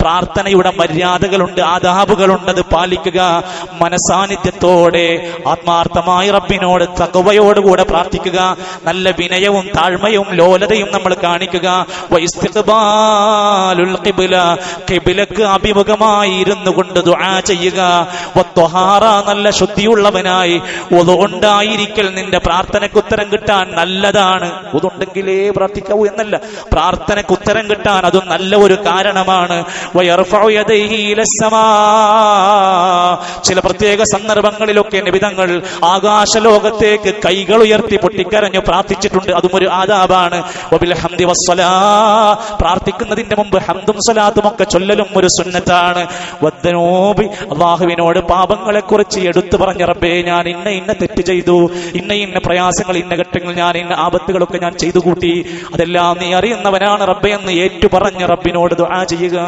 പ്രാർത്ഥനയുടെ മര്യാദകളുണ്ട്, ആദാബുകളുണ്ട്, അത് പാലിക്കുക. മനസാന്നിധ്യത്തോടെ ആത്മാർത്ഥമായി റബ്ബിനോട് തഖ്വയോടുകൂടെ പ്രാർത്ഥിക്കുക. നല്ല വിനയവും താഴ്മയും ലോലതയും നമ്മൾ കാണിക്കുക. വഇസ്തിഖ്ബാലുൽ ഖിബ്ല, ഖിബ്ലക്ക് അഭിമുഖമായി ഇരുന്നു കൊണ്ട് ദുആ ചെയ്യുക. വത്വഹാറ, നല്ല ശുദ്ധിയുള്ളവനായി വുളു ഉണ്ടായിരിക്കൽ നിന്റെ പ്രാർത്ഥനയ്ക്ക് ഉത്തരം കിട്ടാൻ നല്ലതാണ്. ഉണ്ടെങ്കിലേ പ്രാർത്ഥിക്കാവൂ എന്നല്ല, പ്രാർത്ഥനയ്ക്ക് ഉത്തരം കിട്ടാൻ അതും നല്ല ഒരു കാരണമാണ്. വയർഫഉ യദൈഹി ഇലസ്സമാ, ചില പ്രത്യേക സന്ദർഭങ്ങളിലൊക്കെ നബിതങ്ങൾ ആകാശലോകത്തേക്ക് കൈകൾ ഉയർത്തി പൊട്ടിക്കരഞ്ഞു പ്രാർത്ഥിച്ചിട്ടുണ്ട്. അതും ഒരു ആദാബാണ്. വബിൽ ഹംദി വസ്സലാ, പ്രാർത്ഥിക്കുന്നതിന്റെ മുമ്പ് ഹംദും സ്വലാത്തും ഒക്കെ ചൊല്ലലും ഒരു സുന്നത്താണ്. വദ്ദനൂബി, അല്ലാഹുവിനോട് പാപങ്ങളെ കുറിച്ച് എടുത്തു പറഞ്ഞ റബ്ബേ ഞാൻ ഇന്ന തെറ്റ് ചെയ്തു, ഇന്ന പ്രയാസങ്ങൾ, ഇന്ന ഘട്ടങ്ങളിൽ ഞാൻ ഇന്ന ആപത്തുകളൊക്കെ ഞാൻ ചെയ്തു കൂട്ടി, അതെല്ലാം നീ അറിയുന്നവനാണ് റബ്ബേ എന്ന് ഏറ്റു പറഞ്ഞ് റബ്ബിനോട് ദുആ ചെയ്യുക.